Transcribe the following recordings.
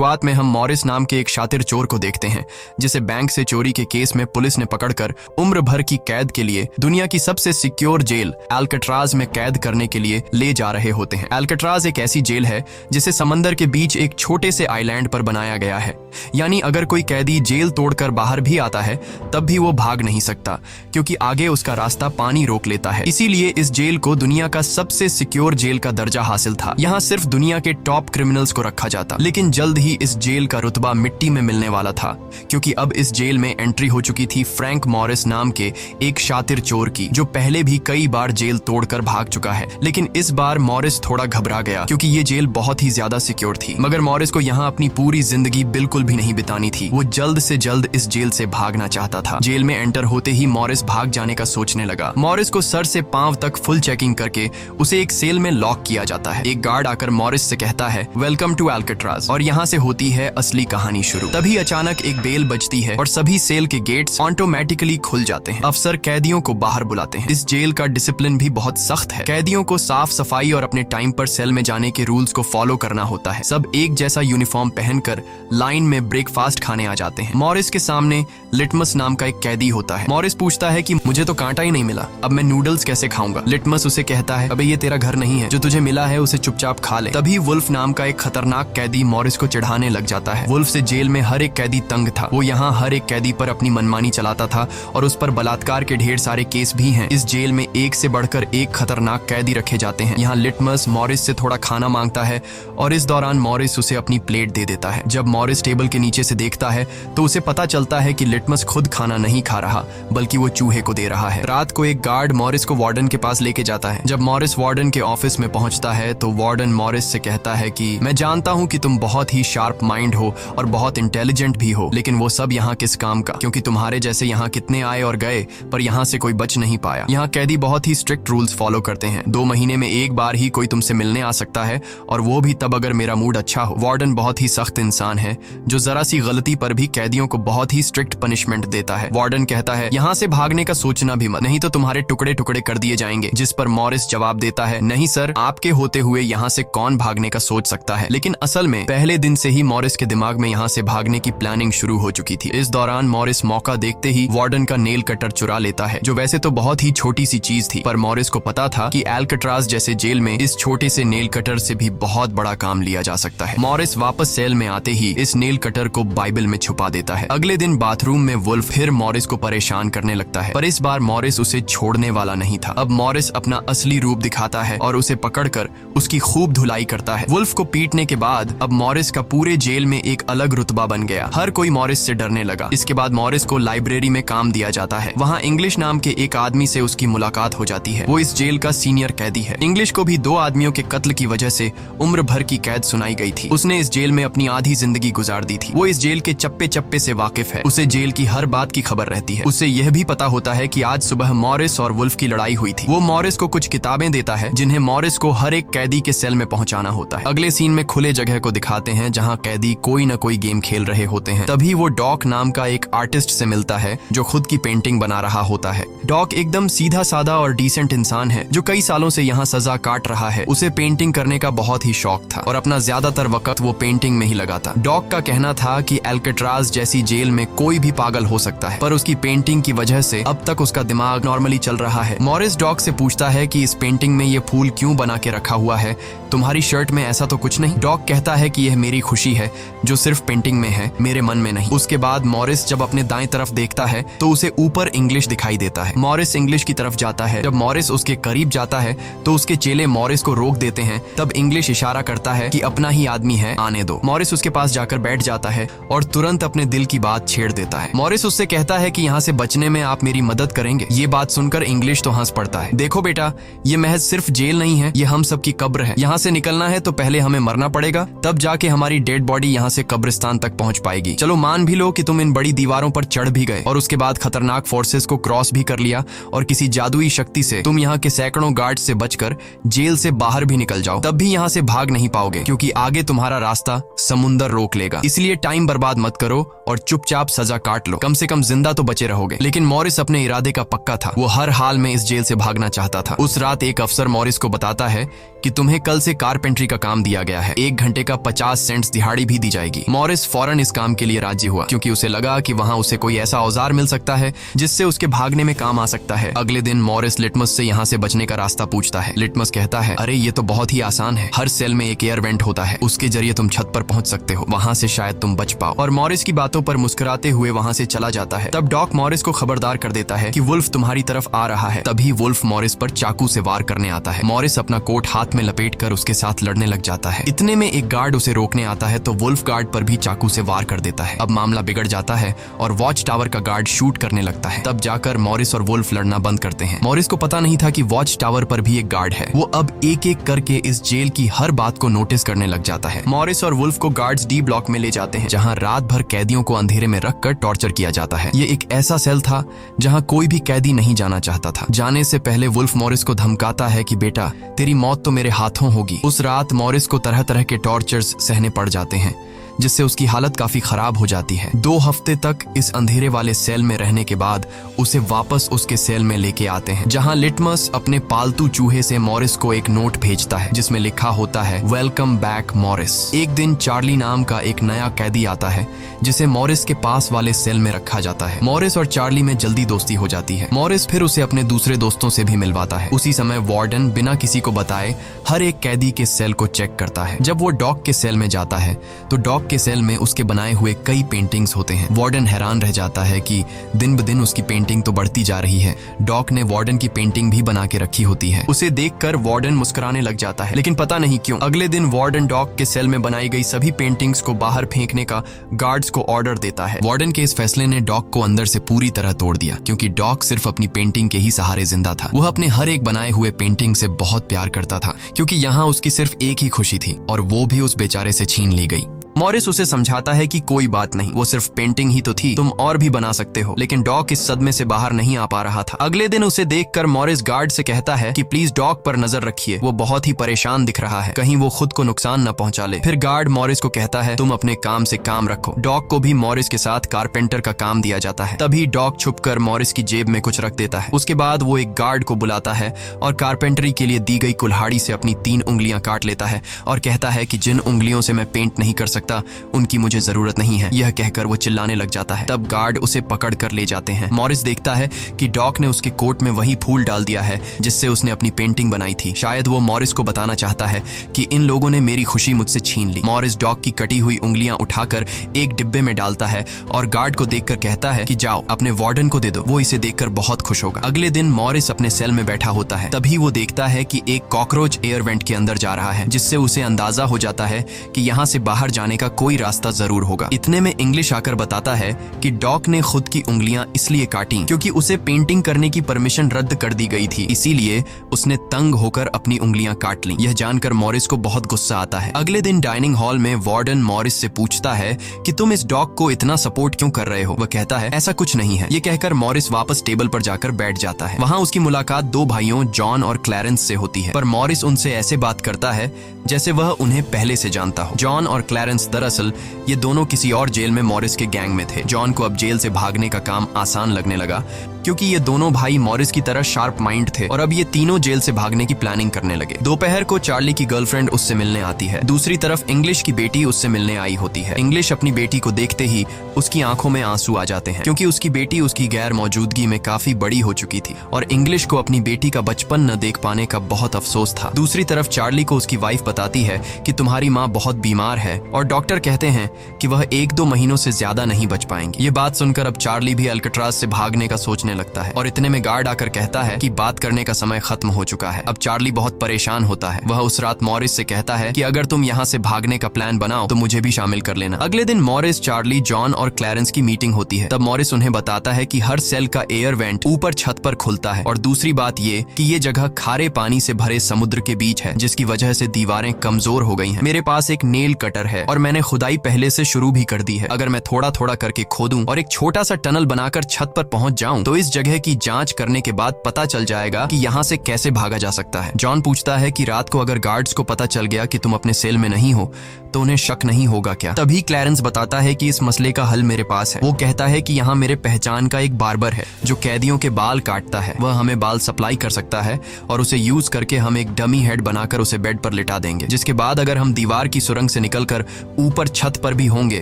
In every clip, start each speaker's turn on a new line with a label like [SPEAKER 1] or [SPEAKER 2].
[SPEAKER 1] शुरुआत में हम मॉरिस नाम के एक शातिर चोर को देखते हैं जिसे बैंक से चोरी के केस में पुलिस ने पकड़कर उम्र भर की कैद के लिए दुनिया की सबसे सिक्योर जेल अल्काट्राज में कैद करने के लिए ले जा रहे होते हैं। अल्काट्राज एक ऐसी जेल है जिसे समंदर के बीच एक छोटे से आइलैंड पर बनाया गया है, यानी अगर कोई कैदी जेल तोड़कर बाहर भी आता है तब भी वो भाग नहीं सकता क्योंकि आगे उसका रास्ता पानी रोक लेता है। इसीलिए इस जेल को दुनिया का सबसे सिक्योर जेल का दर्जा हासिल था। यहाँ सिर्फ दुनिया के टॉप क्रिमिनल्स को रखा जाता, लेकिन जल्द ही इस जेल का रुतबा मिट्टी में मिलने वाला था क्योंकि अब इस जेल में एंट्री हो चुकी थी फ्रैंक मॉरिस नाम के एक शातिर चोर की, जो पहले भी कई बार जेल तोड़कर भाग चुका है। लेकिन इस बार मॉरिस थोड़ा घबरा गया क्योंकि ये जेल बहुत ही ज्यादा सिक्योर थी। मगर मॉरिस को यहाँ अपनी पूरी जिंदगी बिल्कुल भी नहीं बितानी थी। वो जल्द से जल्द इस जेल से भागना चाहता था। जेल में एंटर होते ही मॉरिस भाग जाने का सोचने लगा। मॉरिस को सर से पांव तक फुल चेकिंग करके उसे एक सेल में लॉक किया जाता है। एक गार्ड आकर मॉरिस से कहता है, वेलकम टू अल्काट्राज, और यहाँ से होती है असली कहानी शुरू। तभी अचानक एक बेल बजती है और सभी सेल के गेट्स ऑटोमेटिकली खुल जाते हैं। अफसर कैदियों को बाहर बुलाते हैं। इस जेल का डिसिप्लिन भी बहुत सख्त है। कैदियों को साफ सफाई और अपने टाइम पर सेल में जाने के रूल्स को फॉलो करना होता है। सब एक जैसा यूनिफॉर्म पहनकर लाइन में ब्रेकफास्ट खाने आ जाते हैं। मॉरिस के सामने लिटमस नाम का एक कैदी होता है। मॉरिस पूछता है कि मुझे तो कांटा ही नहीं मिला, अब मैं नूडल्स कैसे खाऊंगा? लिटमस उसे कहता है, अबे ये तेरा घर नहीं है, जो तुझे मिला है उसे चुपचाप खा ले। तभी वुल्फ नाम का एक खतरनाक कैदी मॉरिस को चिढ़ाने लग जाता है। वुल्फ से जेल में हर एक कैदी तंग था। वो यहाँ हर एक कैदी पर अपनी मनमानी चलाता था और उस पर बलात्कार के ढेर सारे केस भी हैं। इस जेल में एक से बढ़कर एक खतरनाक कैदी रखे जाते हैं। यहाँ लिटमस मॉरिस से थोड़ा खाना मांगता है और इस दौरान मॉरिस उसे अपनी प्लेट दे देता है। जब मॉरिस टेबल के नीचे से देखता है तो उसे पता चलता है कि लिटमस खुद खाना नहीं खा रहा बल्कि वो चूहे को दे रहा है। रात को एक गार्ड मॉरिस को वार्डन के पास लेके जाता है। जब मॉरिस वार्डन के ऑफिस में पहुंचता है तो वार्डन मॉरिस से कहता है कि मैं जानता हूं कि तुम बहुत ही शार्प माइंड हो और बहुत इंटेलिजेंट भी हो, लेकिन वो सब यहाँ किस काम का, क्योंकि तुम्हारे जैसे यहाँ कितने आए और गए पर यहाँ से कोई बच नहीं पाया। यहाँ कैदी बहुत ही स्ट्रिक्ट रूल्स फॉलो करते हैं। 2 महीने में एक बार ही कोई तुमसे मिलने आ सकता है और वो भी तब अगर मेरा मूड अच्छा हो। वार्डन बहुत ही सख्त इंसान है जो जरा सी गलती पर भी कैदियों को बहुत ही स्ट्रिक्ट पनिशमेंट देता है। वार्डन कहता है, यहाँ से भागने का सोचना भी मत, नहीं तो तुम्हारे टुकड़े टुकड़े कर दिए जाएंगे। जिस पर मॉरिस जवाब देता है, नहीं सर, आपके होते हुए यहाँ से कौन भागने का सोच सकता है। लेकिन असल में पहले दिन से ही मॉरिस के दिमाग में यहाँ से भागने की प्लानिंग शुरू हो चुकी थी। इस दौरान मॉरिस मौका देखते ही वार्डन का नेल कटर चुरा लेता है, जो वैसे तो बहुत ही छोटी सी चीज थी, पर मॉरिस को पता था कि अल्काट्राज जैसे जेल में इस छोटे से नेल कटर से भी बहुत बड़ा काम लिया जा सकता है। मॉरिस वापस सेल में आते ही इस नेल कटर को बाइबल में छुपा देता है। अगले दिन बाथरूम में वुल्फ फिर मॉरिस को परेशान करने लगता है, पर इस बार मॉरिस उसे छोड़ने वाला नहीं था। अब मॉरिस अपना असली रूप दिखाता है और उसे पकड़कर उसकी खूब धुलाई करता है। वुल्फ को पीटने के बाद अब मॉरिस का पूरे जेल में एक अलग रुतबा बन गया। हर कोई मॉरिस से डरने लगा। इसके बाद मॉरिस को लाइब्रेरी में काम दिया जाता है। वहाँ इंग्लिश नाम के एक आदमी से उसकी मुलाकात हो जाती है। वो इस जेल का सीनियर कैदी है। इंग्लिश को भी 2 आदमियों के कत्ल की वजह से उम्र भर की कैद सुनाई गई थी। उसने इस जेल में अपनी आधी जिंदगी गुजार दी थी। वो इस जेल के चप्पे चप्पे से वाकिफ है। उसे जेल की हर बात की खबर रहती है। उसे यह भी पता होता है कि आज सुबह मॉरिस और वुल्फ की लड़ाई हुई थी। वो मॉरिस को कुछ किताबें देता है जिन्हें मॉरिस को हर एक कैदी के सेल में पहुंचाना होता है। अगले सीन में खुले जगह को दिखाते हैं जहां कैदी कोई न कोई गेम खेल रहे होते हैं। तभी वो डॉक नाम का एक आर्टिस्ट से मिलता है जो खुद की पेंटिंग बना रहा होता है। डॉक एकदम सीधा साधा और डिसेंट इंसान है जो कई सालों से यहाँ सजा काट रहा है। उसे पेंटिंग करने का बहुत ही शौक था और अपना ज्यादातर वक्त वो पेंटिंग में ही लगाता। डॉक का कहना था कि अल्काट्राज जैसी जेल में कोई भी पागल हो सकता है, पर उसकी पेंटिंग की वजह से अब तक उसका दिमाग नॉर्मली चल रहा है। मॉरिस डॉक से पूछता है कि इस पेंटिंग में ये फूल क्यों बना के रखा हुआ है, तुम्हारी शर्ट में ऐसा तो कुछ नहीं? डॉक कहता है कि यह मेरी खुशी है जो सिर्फ पेंटिंग में है, मेरे मन में नहीं। उसके बाद मॉरिस जब अपने दाएं तरफ देखता है तो उसे ऊपर इंग्लिश दिखाई देता है। मॉरिस इंग्लिश की तरफ जाता है। जब मॉरिस उसके करीब जाता है तो उसके चेले मॉरिस को रोक देते हैं। तब इंग्लिश इशारा करता है कि अपना ही आदमी है, आने दो। मॉरिस उसके पास जाकर बैठ जाता है और तुरंत अपने दिल की बात छेड़ देता है। मॉरिस उससे कहता है कि यहाँ से बचने में आप मेरी मदद करेंगे। ये बात सुनकर इंग्लिश तो हंस पड़ता है। देखो बेटा, ये महज सिर्फ जेल नहीं है, ये हम सबकी कब्र है। यहाँ से निकलना है तो पहले हमें मरना पड़ेगा, तब जाके हमारी डेड बॉडी यहाँ से कब्रिस्तान तक पहुँच पाएगी। चलो मान भी लो कि तुम इन बड़ी दीवारों पर चढ़ भी गए और उसके बाद खतरनाक फोर्सेस को क्रॉस भी कर लिया और किसी जादुई शक्ति से तुम यहाँ के सैकड़ों गार्ड से बचकर जेल से बाहर भी निकल जाओ, तब भी यहाँ से भाग नहीं पाओगे क्योंकि आगे तुम्हारा रास्ता समुंदर रोक लेगा। इसलिए टाइम बर्बाद मत करो और चुपचाप सजा काट लो, कम से कम जिंदा तो बचे रहोगे। लेकिन मॉरिस अपने इरादे का पक्का था। वो हर हाल में इस जेल से भागना चाहता था। उस रात एक अफसर मॉरिस को बताता है कि तुम्हें कल से कारपेंट्री का काम दिया गया है, 1 घंटे का 50 सेंट्स दिहाड़ी भी दी जाएगी। मॉरिस फौरन इस काम के लिए राजी हुआ, क्योंकि उसे लगा कि वहाँ उसे कोई ऐसा औजार मिल सकता है जिससे उसके भागने में काम आ सकता है। अगले दिन मॉरिस लिटमस से यहाँ से बचने का रास्ता पूछता है। लिटमस कहता है, अरे ये तो बहुत ही आसान है, हर सेल में एक एयर वेंट होता है, उसके जरिए तुम छत पर पहुंच सकते हो, वहाँ से शायद तुम बच पाओ। और मॉरिस की बातों पर मुस्कुराते हुए वहाँ से चला जाता है। तब डॉक मॉरिस को खबरदार कर देता है कि वुल्फ तुम्हारी तरफ आ रहा है। तभी वुल्फ मॉरिस पर चाकू से वार करने आता है। मॉरिस अपना कोट हाथ में लपेट कर उसके साथ लड़ने लग जाता है। इतने में एक गार्ड उसे रोकने आता है तो वुल्फ गार्ड पर भी चाकू से वार कर देता है। अब मामला बिगड़ जाता है और वॉच टावर का गार्ड शूट करने लगता है। तब जाकर मॉरिस और वुल्फ लड़ना बंद करते हैं। मॉरिस को पता नहीं था कि वॉच टावर पर भी एक गार्ड है। वो अब एक एक करके इस जेल की हर बात को नोटिस करने लग जाता है। मॉरिस और वुल्फ को गार्ड्स डी ब्लॉक में ले जाते हैं, जहाँ रात भर कैदियों को अंधेरे में रखकर टॉर्चर किया जाता है। ये एक ऐसा सेल था जहाँ कोई भी कैदी नहीं जाना चाहता था। जाने से पहले वुल्फ मॉरिस को धमकाता है कि बेटा तेरी मौत तो मेरे हाथों होगी। उस रात मॉरिस को तरह तरह के टॉर्चर्स सहने पड़ जाते हैं, जिससे उसकी हालत काफी खराब हो जाती है। 2 हफ्ते तक इस अंधेरे वाले सेल में रहने के बाद उसे वापस उसके सेल में लेके आते हैं, जहां लिटमस अपने पालतू चूहे से मॉरिस को एक नोट भेजता है जिसमें लिखा होता है, वेलकम बैक मॉरिस। एक दिन चार्ली नाम का एक नया कैदी आता है जिसे मॉरिस के पास वाले सेल में रखा जाता है। मॉरिस और चार्ली में जल्दी दोस्ती हो जाती है। मॉरिस फिर उसे अपने दूसरे दोस्तों से भी मिलवाता है। उसी समय वार्डन बिना किसी को बताए हर एक कैदी के सेल को चेक करता है। जब वो डॉक के सेल में जाता है तो डॉक के सेल में उसके बनाए हुए कई पेंटिंग्स होते हैं। वार्डन हैरान रह जाता है कि दिन ब दिन उसकी पेंटिंग तो बढ़ती जा रही है। डॉक ने वार्डन की पेंटिंग भी बना के रखी होती है। उसे देखकर वार्डन मुस्कुराने लग जाता है, लेकिन पता नहीं क्यों अगले दिन वार्डन डॉक के सेल में बनाई गई सभी पेंटिंग्स को बाहर फेंकने का गार्ड्स को ऑर्डर देता है। वार्डन के इस फैसले ने डॉक को अंदर से पूरी तरह तोड़ दिया, क्योंकि डॉक सिर्फ अपनी पेंटिंग के ही सहारे जिंदा था। वह अपने हर एक बनाए हुए पेंटिंग से बहुत प्यार करता था, क्योंकि यहाँ उसकी सिर्फ एक ही खुशी थी और वो भी उस बेचारे से छीन ली गई। मॉरिस उसे समझाता है कि कोई बात नहीं, वो सिर्फ पेंटिंग ही तो थी, तुम और भी बना सकते हो। लेकिन डॉक इस सदमे से बाहर नहीं आ पा रहा था। अगले दिन उसे देखकर मॉरिस गार्ड से कहता है कि प्लीज डॉक पर नजर रखिए, वो बहुत ही परेशान दिख रहा है, कहीं वो खुद को नुकसान न पहुंचा ले। फिर गार्ड मॉरिस को कहता है, तुम अपने काम से काम रखो। डॉक को भी मॉरिस के साथ कारपेंटर का काम दिया जाता है। तभी डॉक छुपकर मॉरिस की जेब में कुछ रख देता है। उसके बाद वो एक गार्ड को बुलाता है और कारपेंटरी के लिए दी गई कुल्हाड़ी से अपनी 3 उंगलियां काट लेता है और कहता है कि जिन उंगलियों से मैं पेंट नहीं कर सकता उनकी मुझे जरूरत नहीं है। यह कहकर वो चिल्लाने लग जाता है। तब गार्ड उसे पकड़ कर ले जाते हैं। मॉरिस देखता है कि डॉक ने उसके कोट में वही फूल डाल दिया है जिससे उसने अपनी पेंटिंग बनाई थी। शायद वो मॉरिस को बताना चाहता है कि इन लोगों ने मेरी खुशी मुझसे छीन ली। मॉरिस डॉक की कटी हुई उंगलियां उठाकर एक डिब्बे में डालता है और गार्ड को देखकर कहता है कि जाओ अपने वार्डन को दे दो, वो इसे देखकर बहुत खुश होगा। अगले दिन मॉरिस अपने सेल में बैठा होता है। तभी वो देखता है कि एक कॉकरोच एयर वेंट के अंदर जा रहा है, जिससे उसे अंदाजा हो जाता है कि यहाँ से बाहर जाने का कोई रास्ता जरूर होगा। इतने में इंग्लिश आकर बताता है कि डॉक ने खुद की उंगलियां इसलिए काटी क्योंकि उसे पेंटिंग करने की परमिशन रद्द कर दी गई थी, इसीलिए उसने तंग होकर अपनी उंगलियां काट ली। यह जानकर मॉरिस को बहुत गुस्सा आता है। अगले दिन डाइनिंग हॉल में वार्डन मॉरिस से पूछता है कि तुम इस डॉग को इतना सपोर्ट क्यों कर रहे हो। वह कहता है ऐसा कुछ नहीं है। ये कहकर मॉरिस वापस टेबल पर जाकर बैठ जाता है। वहाँ उसकी मुलाकात 2 भाइयों जॉन और क्लैरेंस से होती है, पर मॉरिस उनसे ऐसे बात करता है जैसे वह उन्हें पहले से जानता हो। जॉन और क्लैरेंस दरअसल ये दोनों किसी और जेल में मॉरिस के गैंग में थे। जॉन को अब जेल से भागने का काम आसान लगने लगा क्योंकि ये दोनों भाई मॉरिस की तरह शार्प माइंड थे और अब ये तीनों जेल से भागने की प्लानिंग करने लगे। दोपहर को चार्ली की गर्लफ्रेंड उससे मिलने आती है। दूसरी तरफ इंग्लिश की बेटी उससे मिलने आई होती है। इंग्लिश अपनी बेटी को देखते ही उसकी आंखों में आंसू आ जाते हैं क्योंकि उसकी बेटी उसकी गैर मौजूदगी में काफी बड़ी हो चुकी थी और इंग्लिश को अपनी बेटी का बचपन न देख पाने का बहुत अफसोस था। दूसरी तरफ चार्ली को उसकी वाइफ बताती है कि तुम्हारी माँ बहुत बीमार है और डॉक्टर कहते हैं कि वह 1-2 महीनों से ज्यादा नहीं बच पाएंगी। ये बात सुनकर अब चार्ली भी अल्काट्राज से भागने का सोचने लगता है और इतने में गार्ड आकर कहता है कि बात करने का समय खत्म हो चुका है। अब चार्ली बहुत परेशान होता है। वह उस रात मॉरिस से कहता है कि अगर तुम यहाँ से भागने का प्लान बनाओ तो मुझे भी शामिल कर लेना। अगले दिन मॉरिस, चार्ली, जॉन और क्लैरेंस की मीटिंग होती है। तब मॉरिस उन्हें बताता है कि हर सेल का एयर वेंट ऊपर छत पर खुलता है और दूसरी बात ये कि ये जगह खारे पानी से भरे समुद्र के बीच है जिसकी वजह से दीवारें कमजोर हो गई हैं। मेरे पास एक नेल कटर है और मैंने खुदाई पहले से शुरू भी कर दी है। अगर मैं थोड़ा थोड़ा करके खोदूं और एक छोटा सा टनल बनाकर छत पर पहुंच जाऊं तो इस जगह की जांच करने के बाद पता चल जाएगा कि यहाँ से कैसे भागा जा सकता है। जॉन पूछता है कि रात को अगर गार्ड्स को पता चल गया कि तुम अपने सेल में नहीं हो तो उन्हें शक नहीं होगा क्या? तभी क्लैरेंस बताता है कि इस मसले का हल मेरे पास है। वो कहता है कि यहाँ मेरे पहचान का एक बार्बर है जो कैदियों के बाल काटता है। वह हमें बाल सप्लाई कर सकता है और उसे यूज करके हम एक डमी हेड बनाकर उसे बेड पर लिटा देंगे, जिसके बाद अगर हम दीवार की सुरंग से निकलकर ऊपर छत पर भी होंगे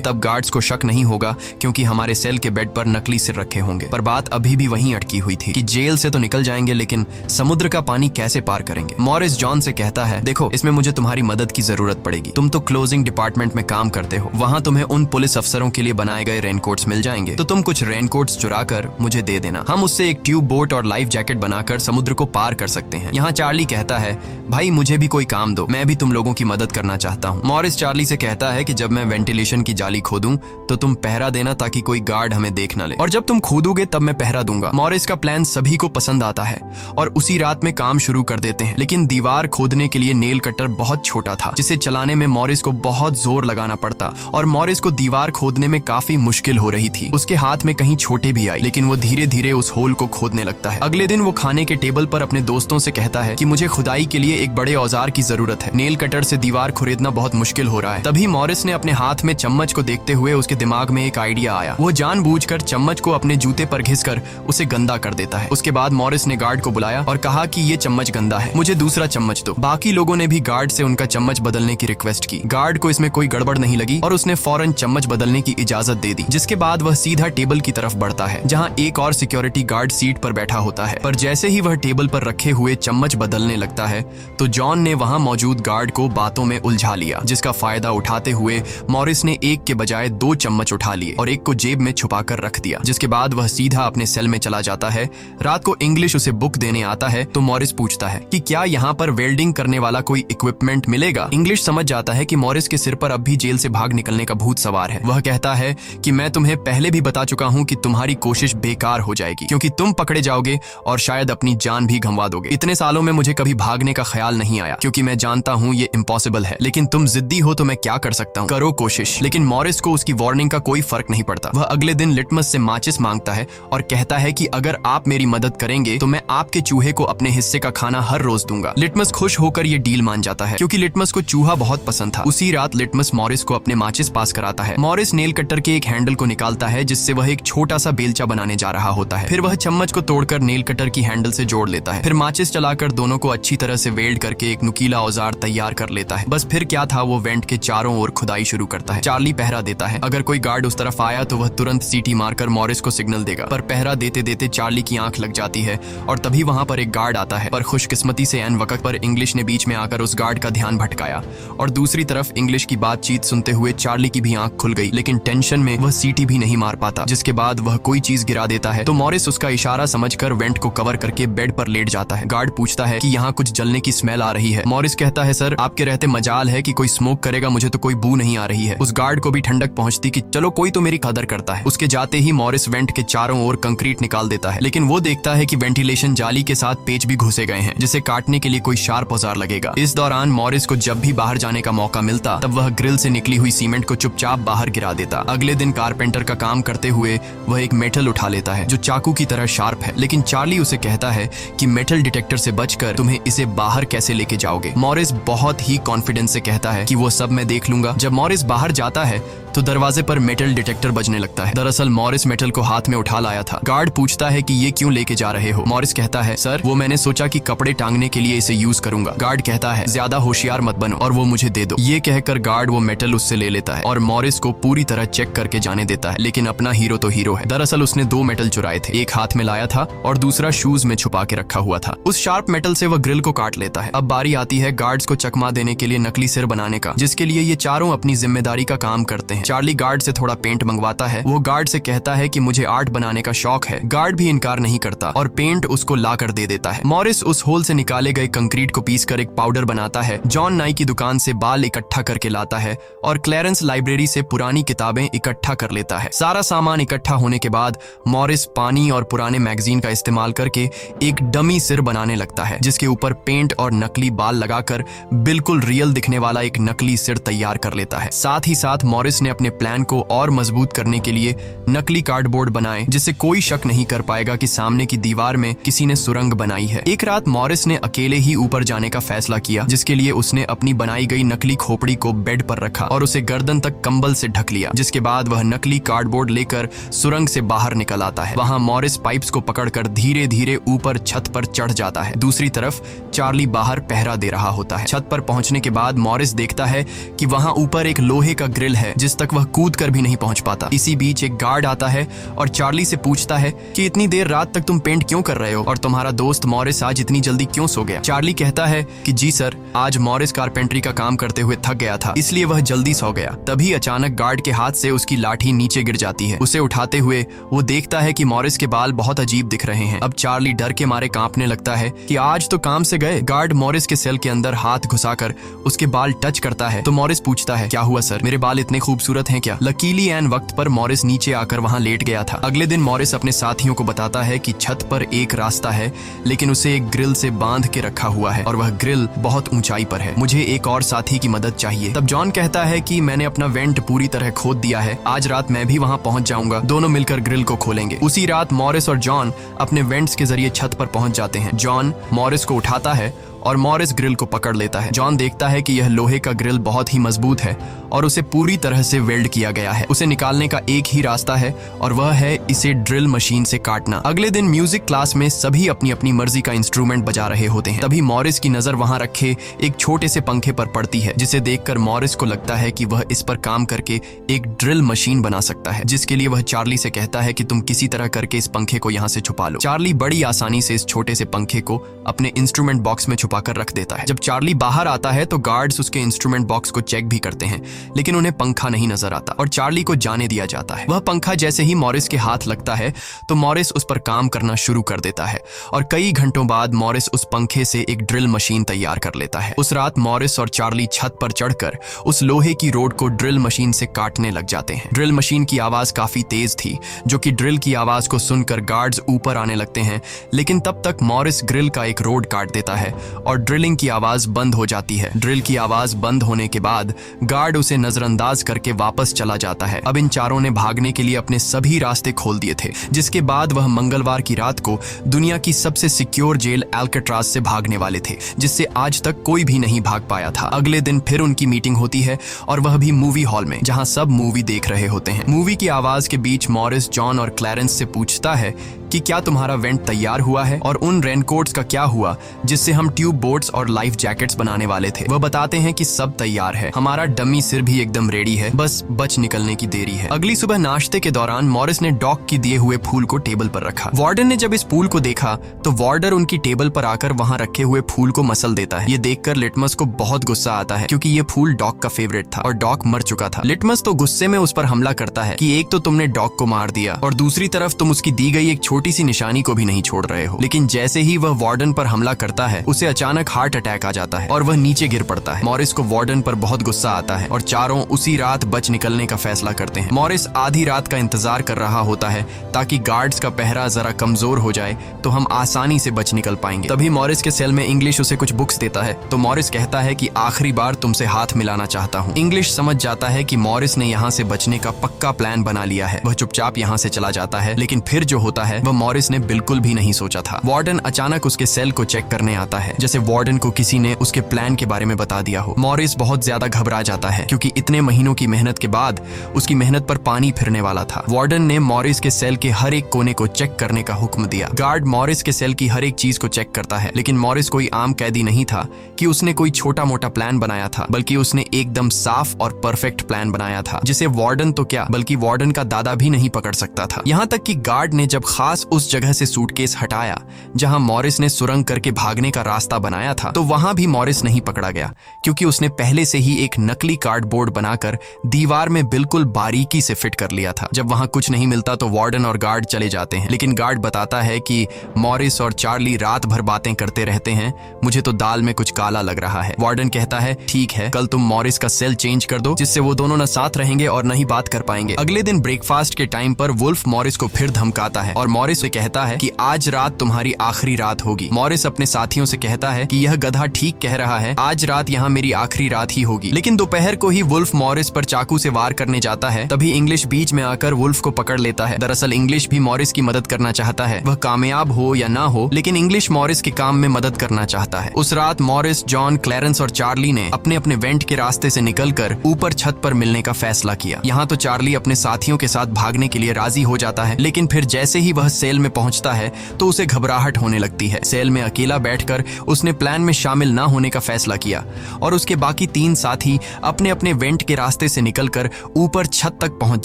[SPEAKER 1] तब गार्ड्स को शक नहीं होगा, क्योंकि हमारे सेल के बेड पर नकली सिर रखे होंगे। पर बात अभी भी वहीं अटकी हुई थी कि जेल से तो निकल जाएंगे, लेकिन समुद्र का पानी कैसे पार करेंगे? मॉरिस जॉन से कहता है, देखो इसमें मुझे तुम्हारी मदद की जरूरत पड़ेगी। तुम तो क्लोजिंग डिपार्टमेंट में काम करते हो, वहाँ तुम्हें उन पुलिस अफसरों के लिए बनाए गए रेनकोट्स मिल जाएंगे, तो तुम कुछ रेनकोट्स चुरा कर मुझे दे देना। हम उससे एक ट्यूब बोट और लाइफ जैकेट बनाकर समुद्र को पार कर सकते हैं। यहाँ चार्ली कहता है, भाई मुझे भी कोई काम दो, मैं भी तुम लोगों की मदद करना चाहता हूँ। मॉरिस चार्ली से कहता है कि जब मैं वेंटिलेशन की जाली खोदूं तो तुम पहरा देना ताकि कोई गार्ड हमें देख न ले, और जब तुम खोदोगे तब मैं पहरा दूंगा। मॉरिस का प्लान सभी को पसंद आता है और उसी रात में काम शुरू कर देते हैं, लेकिन दीवार खोदने के लिए नेल कटर बहुत छोटा था, जिसे चलाने में मॉरिस को बहुत जोर लगाना पड़ता और मॉरिस को दीवार खोदने में काफी मुश्किल हो रही थी। उसके हाथ में कहीं छोटे भी आई, लेकिन वो धीरे धीरे उस होल को खोदने लगता है। अगले दिन वो खाने के टेबल पर अपने दोस्तों से कहता है कि मुझे खुदाई के लिए एक बड़े औजार की जरूरत है, नेल कटर से दीवार खुरेदना बहुत मुश्किल हो रहा है। तभी मॉरिस ने अपने हाथ में चम्मच को देखते हुए उसके दिमाग में एक आइडिया आया। वो जानबूझकर चम्मच को अपने जूते पर घिसकर उसे गंदा कर देता है। उसके बाद मॉरिस ने गार्ड को बुलाया और कहा कि ये चम्मच गंदा है, मुझे दूसरा चम्मच दो। बाकी लोगों ने भी गार्ड से उनका चम्मच बदलने की रिक्वेस्ट की। गार्ड को इसमें कोई गड़बड़ नहीं लगी और उसने फौरन चम्मच बदलने की इजाजत दे दी, जिसके बाद वह सीधा टेबल की तरफ बढ़ता है जहां एक और सिक्योरिटी गार्ड सीट पर बैठा होता है। पर जैसे ही वह टेबल पर रखे हुए चम्मच बदलने लगता है तो जॉन ने वहां मौजूद गार्ड को बातों में उलझा लिया, जिसका फायदा उठाते हुए मॉरिस ने एक के बजाय 2 चम्मच उठा लिए और एक को जेब में छुपाकर रख दिया, जिसके बाद वह सीधा अपने सेल में चला जाता है। रात को इंग्लिश उसे बुक देने आता है तो मॉरिस पूछता है कि क्या यहाँ पर वेल्डिंग करने वाला कोई इक्विपमेंट मिलेगा। इंग्लिश समझ जाता है कि मॉरिस के सिर पर अब भी जेल से भाग निकलने का भूत सवार है। वह कहता है कि मैं तुम्हें पहले भी बता चुका हूँ कि तुम्हारी कोशिश बेकार हो जाएगी, क्योंकि तुम पकड़े जाओगे और शायद अपनी जान भी गंवा दोगे। इतने सालों में मुझे कभी भागने का ख्याल नहीं आया, क्योंकि मैं जानता हूँ ये इम्पॉसिबल है, लेकिन तुम जिद्दी हो तो मैं क्या कर सकता हूँ, करो कोशिश। लेकिन मॉरिस को उसकी वार्निंग का कोई फर्क नहीं पड़ता। वह अगले दिन लिटमस से माचिस मांगता है और कहता है कि अगर आप मेरी मदद करेंगे तो मैं आपके चूहे को अपने हिस्से का खाना हर रोज दूंगा। लिटमस खुश होकर ये डील मान जाता है, क्योंकि लिटमस को चूहा बहुत पसंद था। उसी रात लिटमस मॉरिस को अपने माचिस पास कराता है। मॉरिस नेल कटर के एक हैंडल को निकालता है, जिससे वह एक छोटा सा बेलचा बनाने जा रहा होता है। फिर वह चम्मच को तोड़कर नेल कटर की हैंडल से जोड़ लेता है। फिर माचिस चलाकर दोनों को अच्छी तरह से वेल्ड करके एक नुकीला औजार तैयार कर लेता है। बस फिर क्या था, वो वेंट के चारों ओर खुदाई शुरू करता है। चार्ली पहरा देता है। अगर कोई गार्ड उस तरफ आया तो वह तुरंत सीटी मारकर मॉरिस को सिग्नल देगा, पर पहरा देते देते चार्ली की आंख लग जाती है और तभी वहां पर एक गार्ड आता है। पर खुशकिस्मती से एन वक्त पर इंग्लिश ने बीच में आकर उस गार्ड का ध्यान भटकाया और दूसरी तरफ इंग्लिश की बातचीत सुनते हुए चार्ली की भी आंख खुल गई, लेकिन टेंशन में वह सीटी भी नहीं मार पाता। जिसके बाद वह कोई चीज गिरा देता है तो मॉरिस उसका इशारा समझकर वेंट को कवर करके बेड पर लेट जाता है। गार्ड पूछता है कि यहाँ कुछ जलने की स्मेल आ रही है। मॉरिस कहता है, सर आपके रहते मजाल है कि कोई स्मोक करेगा, मुझे तो कोई बू नहीं आ रही है। उस गार्ड को भी ठंडक पहुंचती कि चलो कोई तो मेरी कदर करता है। उसके जाते ही मॉरिस वेंट के चारों ओर कंक्रीट निकाल देता है, लेकिन वो देखता है कि वेंटिलेशन जाली के साथ पेच भी घुसे गए हैं, जिसे काटने के लिए कोई शार्प औजार लगेगा। इस दौरान मॉरिस को जब भी बाहर जाने का मौका मिलता तब वह ग्रिल से निकली हुई सीमेंट को चुपचाप बाहर गिरा देता। अगले दिन कारपेंटर का काम करते हुए वह एक मेटल उठा लेता है जो चाकू की तरह शार्प है, लेकिन चार्ली उसे कहता है कि मेटल डिटेक्टर से बचकर तुम्हें इसे बाहर कैसे लेके जाओगे। मॉरिस बहुत ही कॉन्फिडेंस से कहता है कि वो सब मैं देख लूंगा। जब मॉरिस बाहर जाता है तो दरवाजे पर मेटल डिटेक्टर बजने लगता है। दरअसल मॉरिस मेटल को हाथ में उठा लाया था। गार्ड पूछता है कि ये क्यों लेके जा रहे हो। मॉरिस कहता है, सर वो मैंने सोचा कि कपड़े टांगने के लिए इसे यूज करूंगा। गार्ड कहता है, ज्यादा होशियार मत बनो और वो मुझे दे दो। ये कहकर गार्ड वो मेटल उससे ले लेता है और मॉरिस को पूरी तरह चेक करके जाने देता है, लेकिन अपना हीरो तो हीरो है। दरअसल उसने 2 मेटल चुराए थे, एक हाथ में लाया था और दूसरा शूज में छुपा के रखा हुआ था। उस शार्प मेटल से वह ग्रिल को काट लेता है। अब बारी आती है गार्ड्स को चकमा देने के लिए नकली सिर बनाने का, जिसके लिए ये चारों अपनी जिम्मेदारी का काम करते हैं। चार्ली गार्ड से थोड़ा पेंट मंगवाता है। वो गार्ड से कहता है कि मुझे आर्ट बनाने का शौक है। गार्ड भी इनकार नहीं करता और पेंट उसको ला कर दे देता है। मॉरिस उस होल से निकाले गए कंक्रीट को पीसकर एक पाउडर बनाता है। जॉन नाई की दुकान से बाल इकट्ठा करके लाता है और क्लैरेंस लाइब्रेरी से पुरानी किताबें इकट्ठा कर लेता है। सारा सामान इकट्ठा होने के बाद मॉरिस पानी और पुराने मैगजीन का इस्तेमाल करके एक डमी सिर बनाने लगता है, जिसके ऊपर पेंट और नकली बाल लगाकर बिल्कुल रियल दिखने वाला एक नकली सिर तैयार कर लेता है। साथ ही साथ मॉरिस ने अपने प्लान को और मजबूत करने के लिए नकली कार्डबोर्ड बनाए, जिससे कोई शक नहीं कर पाएगा कि सामने की दीवार में किसी ने सुरंग बनाई है। एक रात मॉरिस ने अकेले ही ऊपर जाने का फैसला किया, जिसके लिए उसने अपनी बनाई गई नकली खोपड़ी को बेड पर रखा और उसे गर्दन तक कंबल से ढक लिया, जिसके बाद वह नकली कार्डबोर्ड लेकर सुरंग से बाहर निकल आता है। वहां मॉरिस पाइप्स को पकड़कर धीरे धीरे ऊपर छत पर चढ़ जाता है। दूसरी तरफ चार्ली बाहर पहरा दे रहा होता है। छत पर पहुंचने के बाद मॉरिस देखता है कि वहां ऊपर एक लोहे का ग्रिल है जिस तक वह कूद कर भी नहीं पहुंच पाता। इसी बीच एक गार्ड आता है और चार्ली से पूछता है कि इतनी देर रात तक तुम पेंट क्यों कर रहे हो और तुम्हारा दोस्त मॉरिस आज इतनी जल्दी क्यों सो गया। चार्ली कहता है कि जी सर, आज मॉरिस कारपेंट्री का काम करते हुए थक गया था, इसलिए वह जल्दी सो गया। तभी अचानक गार्ड के हाथ से उसकी लाठी नीचे गिर जाती है। उसे उठाते हुए वो देखता है कि मॉरिस के बाल बहुत अजीब दिख रहे हैं। अब चार्ली डर के मारे कांपने लगता है कि आज तो काम से गए। गार्ड मॉरिस के सेल के अंदर हाथ घुसाकर उसके बाल टच करता है तो मॉरिस पूछता है, क्या हुआ सर, मेरे बाल इतने खूबसूरत हैं क्या। लकीली एन वक्त पर मॉरिस नीचे आकर वहां लेट गया था। अगले दिन मॉरिस अपने साथियों को बताता है कि छत पर एक रास्ता है, लेकिन उसे एक ग्रिल से बांध के रखा हुआ है और वह ग्रिल बहुत ऊंचाई पर है। मुझे एक और साथी की मदद चाहिए। तब जॉन कहता है कि मैंने अपना वेंट पूरी तरह खोद दिया है, आज रात मैं भी वहां पहुंच जाऊंगा, दोनों मिलकर ग्रिल को खोलेंगे। उसी रात मॉरिस और जॉन अपने वेंट्स के जरिए छत पर पहुंच जाते हैं। जॉन मॉरिस को उठाता है और मॉरिस ग्रिल को पकड़ लेता है। जॉन देखता है कि यह लोहे का ग्रिल बहुत ही मजबूत है और उसे पूरी तरह से वेल्ड किया गया है। उसे निकालने का एक ही रास्ता है और वह है इसे ड्रिल मशीन से काटना। अगले दिन म्यूजिक क्लास में सभी अपनी अपनी मर्जी का इंस्ट्रूमेंट बजा रहे होते हैं। तभी मॉरिस की नजर वहां रखे एक छोटे से पंखे पर पड़ती है, जिसे देखकर मॉरिस को लगता है कि वह इस पर काम करके एक ड्रिल मशीन बना सकता है, जिसके लिए वह चार्ली से कहता है कि तुम किसी तरह करके इस पंखे को यहाँ से छुपा लो। चार्ली बड़ी आसानी से इस छोटे से पंखे को अपने इंस्ट्रूमेंट बॉक्स में छुपाकर रख देता है। जब चार्ली बाहर आता है तो गार्ड्स उसके इंस्ट्रूमेंट बॉक्स को चेक भी करते हैं, लेकिन उन्हें पंखा नहीं नजर आता और चार्ली को जाने दिया जाता है। वह पंखा जैसे ही मॉरिस के हाथ लगता है तो मॉरिस उस पर काम करना शुरू कर देता है और कई घंटों बाद मॉरिस उस पंखे से एक ड्रिल मशीन तैयार कर लेता है। उस रात मॉरिस और चार्ली छत पर चढ़कर उस लोहे की रोड को ड्रिल मशीन से काटने लग जाते हैं। ड्रिल मशीन की आवाज काफी तेज थी, जो कि ड्रिल की आवाज को सुनकर गार्ड्स ऊपर आने लगते हैं, लेकिन तब तक मॉरिस ग्रिल का एक रोड काट देता है और ड्रिलिंग की आवाज बंद हो जाती है। ड्रिल की आवाज बंद होने के बाद गार्ड उसे नजरअंदाज करके वापस चला जाता है। अब इन चारों ने भागने के लिए अपने सभी रास्ते खोल दिए थे, जिसके बाद वह मंगलवार की रात को दुनिया की सबसे सिक्योर जेल एल्केट्राज से भागने वाले थे, जिससे आज तक कोई भी नहीं भाग पाया था। अगले दिन फिर उनकी मीटिंग होती है और वह भी मूवी हॉल में, जहां सब मूवी देख रहे होते हैं। मूवी की आवाज के बीच मॉरिस जॉन और क्लैरेंस से पूछता है कि क्या तुम्हारा वेंट तैयार हुआ है और उन रेनकोट्स का क्या हुआ जिससे हम ट्यूब बोट्स और लाइफ जैकेट्स बनाने वाले थे। वह बताते हैं कि सब तैयार है, हमारा डमी सिर भी एकदम रेडी है, बस बच निकलने की देरी है। अगली सुबह नाश्ते के दौरान मॉरिस ने डॉग की दिए हुए फूल को टेबल पर रखा। वार्डन ने जब इस फूल को देखा तो वार्डर उनकी टेबल पर आकर वहां रखे हुए फूल को मसल देता है। ये देखकर लिटमस को बहुत गुस्सा आता है, क्योंकि ये फूल डॉग का फेवरेट था और डॉग मर चुका था। लिटमस तो गुस्से में उस पर हमला करता है कि एक तो तुमने डॉग को मार दिया और दूसरी तरफ तुम उसकी दी गई एक छोटी सी निशानी को भी नहीं छोड़ रहे हो। लेकिन जैसे ही वह वार्डन पर हमला करता है, उसे अचानक हार्ट अटैक आ जाता है और वह नीचे गिर पड़ता है। मॉरिस को वार्डन पर बहुत गुस्सा आता है और चारों उसी रात बच निकलने का फैसला करते हैं। मॉरिस आधी रात का इंतजार कर रहा होता है ताकि गार्ड्स का पहरा जरा कमजोर हो जाए तो हम आसानी से बच निकल पाएंगे। तभी मॉरिस के सेल में इंग्लिश उसे कुछ बुक्स देता है तो मॉरिस कहता है कि आखिरी बार तुमसे हाथ मिलाना चाहता हूँ। इंग्लिश समझ जाता है कि मॉरिस ने यहाँ से बचने का पक्का प्लान बना लिया है। वह चुपचाप यहाँ से चला जाता है, लेकिन फिर जो होता है वह मॉरिस ने बिल्कुल भी नहीं सोचा था। वार्डन अचानक उसके सेल को चेक करने आता है, जैसे वार्डन को किसी ने उसके प्लान के बारे में बता दिया हो। मॉरिस बहुत ज्यादा घबरा जाता है, क्योंकि इतने महीनों की मेहनत के बाद उसकी मेहनत पर पानी फिरने वाला था। वार्डन ने मॉरिस के सेल के हर एक कोने को चेक करने का हुक्म दिया। गार्ड मॉरिस के सेल की हर एक चीज को चेक करता है, लेकिन मॉरिस कोई आम कैदी नहीं था कि उसने कोई छोटा मोटा प्लान बनाया था, बल्कि उसने एकदम साफ और परफेक्ट प्लान बनाया था, जिसे वार्डन तो क्या बल्कि वार्डन का दादा भी नहीं पकड़ सकता था। यहाँ तक कि गार्ड ने जब खास उस जगह से सूटकेस हटाया जहां मॉरिस ने सुरंग करके भागने का रास्ता बनाया था, तो वहां भी मॉरिस नहीं पकड़ा गया, क्योंकि उसने पहले से ही एक नकली कार्डबोर्ड बनाकर दीवार में बिल्कुल बारीकी से फिट कर लिया था। जब वहां कुछ नहीं मिलता तो वार्डन और गार्ड चले जाते हैं, लेकिन गार्ड बताता है कि मॉरिस और चार्ली रात भर बातें करते रहते हैं, मुझे तो दाल में कुछ काला लग रहा है। वार्डन कहता है ठीक है, कल तुम मॉरिस का सेल चेंज कर दो, जिससे वो दोनों न साथ रहेंगे और न ही बात कर पाएंगे। अगले दिन ब्रेकफास्ट के टाइम पर वुल्फ मॉरिस को फिर धमकाता है और मॉरिस मॉरिस से कहता है कि आज रात तुम्हारी आखिरी रात होगी। मॉरिस अपने साथियों से कहता है कि यह गधा ठीक कह रहा है, आज रात यहाँ मेरी आखिरी रात ही होगी। लेकिन दोपहर को ही वुल्फ मॉरिस पर चाकू से वार करने जाता है। तभी इंग्लिश बीच में आकर वुल्फ को पकड़ लेता है। दरअसल इंग्लिश भी मॉरिस की मदद करना चाहता है, वह कामयाब हो या ना हो, लेकिन इंग्लिश मॉरिस के काम में मदद करना चाहता है। उस रात मॉरिस, जॉन, क्लैरेंस और चार्ली ने अपने अपने वेंट के रास्ते से निकलकर ऊपर छत पर मिलने का फैसला किया। यहाँ तो चार्ली अपने साथियों के साथ भागने के लिए राजी हो जाता है, लेकिन फिर जैसे ही वह सेल में पहुंचता है तो उसे घबराहट होने लगती है। सेल में अकेला बैठकर उसने प्लान में शामिल ना होने का फैसला किया और उसके बाकी 3 साथी अपने अपने वेंट के रास्ते से निकलकर ऊपर छत तक पहुंच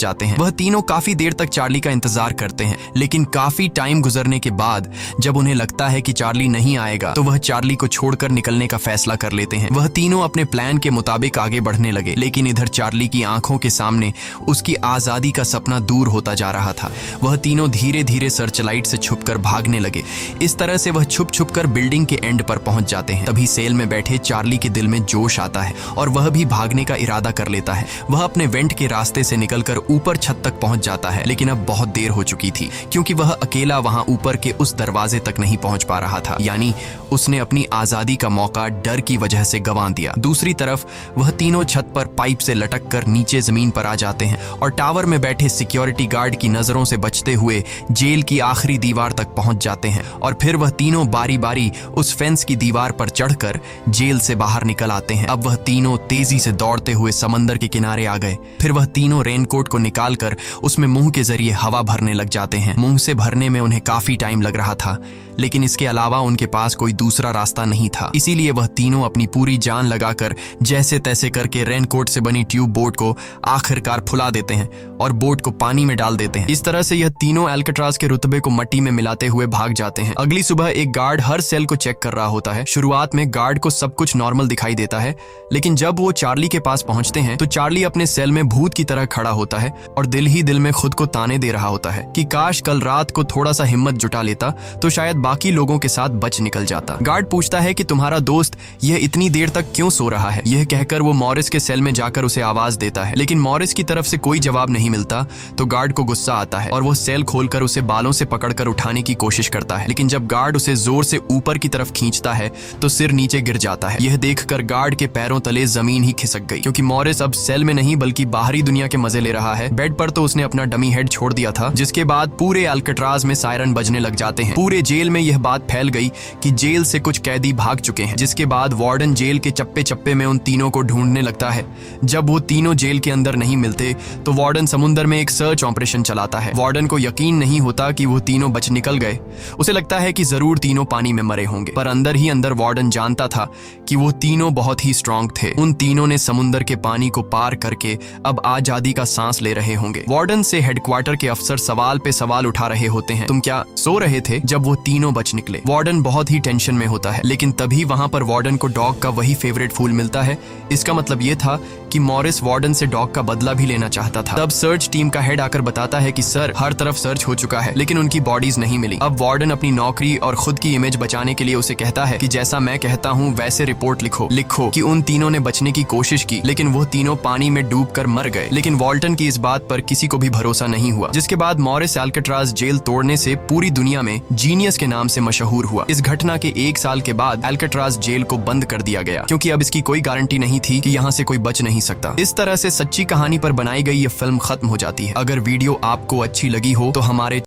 [SPEAKER 1] जाते हैं। वह तीनों काफी देर तक चार्ली का इंतजार करते हैं, लेकिन काफी टाइम गुजरने के बाद जब उन्हें लगता है कि चार्ली नहीं आएगा तो वह चार्ली को छोड़कर निकलने का फैसला कर लेते हैं। वह तीनों अपने प्लान के मुताबिक आगे बढ़ने लगे, लेकिन इधर चार्ली की आंखों के सामने उसकी आजादी का सपना दूर होता जा रहा था। वह तीनों धीरे धीरे सर्चलाइट से छुपकर भागने लगे। इस तरह से वह छुप छुप कर बिल्डिंग के एंड पर पहुंच जाते हैं। तभी सेल में बैठे चार्ली के दिल में जोश आता है और वह भी भागने का इरादा कर लेता है। वह अपने वेंट के रास्ते से निकलकर ऊपर छत तक पहुंच जाता है, लेकिन अब बहुत देर हो चुकी थी क्योंकि वह अकेला वहां ऊपर के उस दरवाजे तक नहीं पहुंच पा रहा था। यानी उसने अपनी आजादी का मौका डर की वजह से गंवा दिया। दूसरी तरफ वह तीनों छत पर पाइप से लटक कर नीचे जमीन पर आ जाते हैं और टावर में बैठे सिक्योरिटी गार्ड की नजरों से बचते हुए जेल की आखिरी दीवार तक पहुंच जाते हैं और फिर वह तीनों बारी बारी उस फेंस की दीवार पर चढ़कर जेल से बाहर निकल आते हैं। अब वह तीनों तेजी से दौड़ते हुए समंदर के किनारे आ गए। फिर वह तीनों रेनकोट को निकालकर उसमें मुंह के जरिए हवा भरने लग जाते हैं। मुंह से भरने में उन्हें काफी टाइम लग रहा था, लेकिन इसके अलावा उनके पास कोई दूसरा रास्ता नहीं था। इसीलिए वह तीनों अपनी पूरी जान लगाकर जैसे तैसे करके रेनकोट से बनी ट्यूब बोट को आखिरकार फुला देते हैं और बोट को पानी में डाल देते हैं। इस तरह से यह तीनों अल्काट्राज के रुतबे को मट्टी में मिलाते हुए भाग जाते हैं। अगली सुबह एक गार्ड हर सेल को चेक कर रहा होता है। शुरुआत में गार्ड को सब कुछ नॉर्मल दिखाई देता है, लेकिन जब वो चार्ली के पास पहुंचते हैं तो चार्ली अपने सेल में भूत की तरह खड़ा होता है और दिल ही दिल में खुद को ताने दे रहा होता है कि काश कल रात को थोड़ा सा हिम्मत जुटा लेता तो शायद बाकी लोगों के साथ बच निकल जाता। गार्ड पूछता है कि तुम्हारा दोस्त यह इतनी देर तक क्यों सो रहा है। यह कहकर वो मॉरिस के सेल में जाकर उसे आवाज देता है, लेकिन मॉरिस की तरफ से कोई जवाब नहीं मिलता तो गार्ड को गुस्सा आता है और वो सेल खोलकर उसे बालों से पकड़कर उठाने की कोशिश करता है। लेकिन जब गार्ड उसे जोर से ऊपर की तरफ खींचता है तो सिर नीचे गिर जाता है। यह देखकर गार्ड के पैरों तले जमीन ही खिसक गई, क्योंकि मॉरिस अब सेल में नहीं बल्कि बाहरी दुनिया के मजे ले रहा है। बेड पर तो उसने अपना डमी हेड छोड़ दिया था, जिसके बाद पूरे अल्काट्राज में सायरन बजने लग जाते हैं। पूरे जेल में यह बात फैल गई कि जेल से कुछ कैदी भाग चुके हैं, जिसके बाद वार्डन जेल के चप्पे चप्पे में उन तीनों को ढूंढने लगता है। जब वो तीनों जेल के अंदर नहीं मिलते तो वार्डन समुद्र में एक सर्च ऑपरेशन चलाता है। वार्डन को यकीन नहीं होता कि वो तीनों बच निकल गए। उसे लगता है कि जरूर तीनों पानी में मरे होंगे, पर अंदर ही अंदर वार्डन जानता था कि वो तीनों बहुत ही स्ट्रांग थे। उन तीनों ने समुद्र के पानी को पार करके अब आजादी का सांस ले रहे होंगे। वार्डन से हेडक्वार्टर के अफसर सवाल पे सवाल उठा रहे होते हैं, तुम क्या सो रहे थे जब वो तीनों बच निकले। वार्डन बहुत ही टेंशन में होता है, लेकिन तभी वहां पर वार्डन को डॉग का वही फेवरेट फूल मिलता है। इसका मतलब ये था कि मॉरिस वार्डन से डॉग का बदला भी लेना चाहता था। तब सर्च टीम का हेड आकर बताता है कि सर, हर तरफ सर्च हो चुका है, लेकिन उनकी बॉडीज नहीं मिली। अब वार्डन अपनी नौकरी और खुद की इमेज बचाने के लिए उसे कहता है कि जैसा मैं कहता हूँ वैसे रिपोर्ट लिखो कि उन तीनों ने बचने की कोशिश की, लेकिन वो तीनों पानी में डूबकर मर गए। लेकिन वॉल्टन की इस बात पर किसी को भी भरोसा नहीं हुआ, जिसके बाद मॉरिस अल्काट्राज जेल तोड़ने से पूरी दुनिया में जीनियस के नाम से मशहूर हुआ। इस घटना के 1 साल के बाद अल्काट्राज जेल को बंद कर दिया गया, क्योंकि अब इसकी कोई गारंटी नहीं थी कि यहाँ से कोई बच नहीं सकता। इस तरह से सच्ची कहानी पर बनाई गई ये फिल्म खत्म हो जाती है। अगर वीडियो आपको अच्छी लगी हो तो हमारे